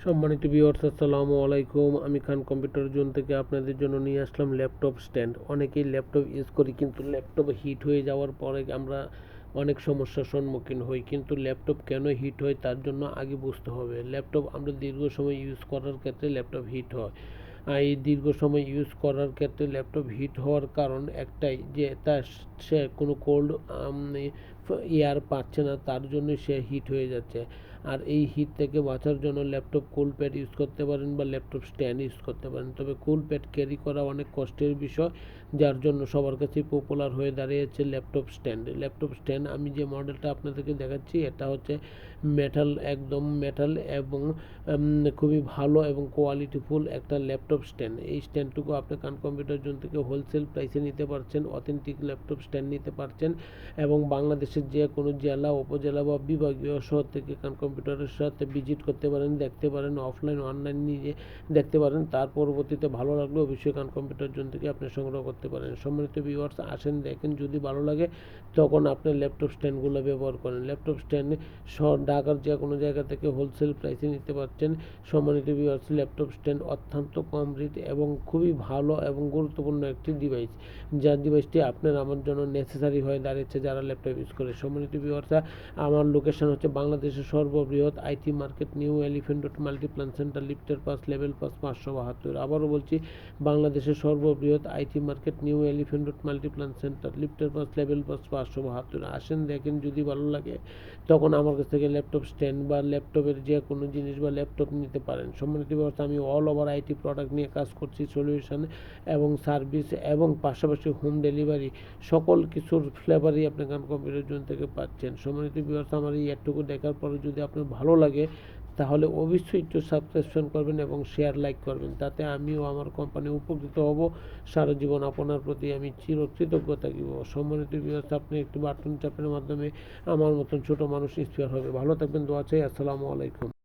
সম্মানিত ভিউয়ার্স, আসসালামু আলাইকুম। আমি খান কম্পিউটার জোন থেকে আপনাদের জন্য নিয়ে আসলাম ল্যাপটপ স্ট্যান্ড। অনেকেই ল্যাপটপ ইউজ করি, কিন্তু ল্যাপটপ হিট হয়ে যাওয়ার পরে আমরা অনেক সমস্যার সম্মুখীন হই। কিন্তু ল্যাপটপ কেন হিট হয় তার জন্য আগে বুঝতে হবে। ল্যাপটপ আমরা দীর্ঘ সময় ইউজ করার ক্ষেত্রে ল্যাপটপ হিট হয়। এই দীর্ঘ সময় ইউজ করার ক্ষেত্রে ল্যাপটপ হিট হওয়ার কারণ একটাই, যে সে কোনো কোল্ড এয়ার পাচ্ছে না, তার জন্য সে হিট হয়ে যাচ্ছে। আর এই হিট থেকে বাঁচার জন্য ল্যাপটপ কুল প্যাড ইউজ করতে পারেন বা ল্যাপটপ স্ট্যান্ড ইউজ করতে পারেন। তবে কুল প্যাড ক্যারি করা অনেক কষ্টের বিষয়, যার জন্য সবার কাছেই পপুলার হয়ে দাঁড়িয়েছে ল্যাপটপ স্ট্যান্ড। ল্যাপটপ স্ট্যান্ড আমি যে মডেলটা আপনাদেরকে দেখাচ্ছি, এটা হচ্ছে মেটাল, একদম মেটাল এবং খুবই ভালো এবং কোয়ালিটিফুল একটা ল্যাপটপ স্ট্যান্ড। এই স্ট্যান্ডটুকু আপনি খান কম্পিউটার জোন থেকে হোলসেল প্রাইসে নিতে পারছেন, অথেন্টিক ল্যাপটপ স্ট্যান্ড নিতে পারছেন এবং বাংলাদেশের যে কোনো জেলা, উপজেলা বা বিভাগীয় শহর থেকে খান কম্পিউটারের সাথে ভিজিট করতে পারেন, দেখতে পারেন, অফলাইন অনলাইন নিয়ে দেখতে পারেন। তার পরবর্তীতে ভালো লাগলে অবশ্যই খান কম্পিউটার জোন থেকে আপনি সংগ্রহ করতে পারেন। সম্মানিত ভিউয়ার্স, আসেন, দেখেন, যদি ভালো লাগে তখন আপনি ল্যাপটপ স্ট্যান্ডগুলো ব্যবহার করেন। ল্যাপটপ স্ট্যান্ড ঢাকার যে কোনো জায়গা থেকে হোলসেল প্রাইসে নিতে পারছেন। সম্মানিত ভিউয়ার্স, ল্যাপটপ স্ট্যান্ড অত্যন্ত কম রেট এবং খুবই ভালো এবং গুরুত্বপূর্ণ একটি ডিভাইস, যার ডিভাইসটি আপনার আমার জন্য নেসেসারি হয়ে দাঁড়িয়েছে যারা ল্যাপটপ ইউজ করে। সম্মানিত ভিউয়ার্সরা, আমার লোকেশন হচ্ছে বাংলাদেশের সর্ববৃহৎ IT market, new elephant road, Multiplan centre, লিফটের পাস, লেভেল পাস 572। আবারও বলছি, বাংলাদেশের সর্ববৃহৎ IT market, new elephant road, Multiplan centre, লিফটের পাস, লেভেল পাস 572। আসেন, দেখেন, যদি ভালো লাগে তখন আমার কাছ থেকে ল্যাপটপ স্ট্যান্ড বা ল্যাপটপের যে কোনো জিনিস বা ল্যাপটপ নিতে পারেন। সম্মানিত ভিউয়ার্স, আমি অল ওভার আইটি প্রোডাক্ট নিয়ে কাজ করছি, সলিউশন এবং সার্ভিস এবং পাশাপাশি হোম ডেলিভারি, সকল কিছুর ফ্লেভারই আপনি খান কম্পিউটার জোন থেকে পাচ্ছেন। সম্মানিত ভিউয়ার্স, আমার এই এটুকু দেখার পরে যদি আপনার ভালো লাগে তাহলে অবশ্যই একটু সাবস্ক্রিপশন করবেন এবং শেয়ার লাইক করবেন, তাতে আমিও আমার কোম্পানি উপকৃত হব। সারা জীবন আপনার প্রতি আমি চিরকৃতজ্ঞ থাকিব। সম্মানিত ভিউয়ার্স, আপনি একটু বাটন চাপের মাধ্যমে আমার মতন ছোট মানুষ ইন্সপায়ার হবে। ভালো থাকবেন, দোয়া চাই। আসসালামু আলাইকুম।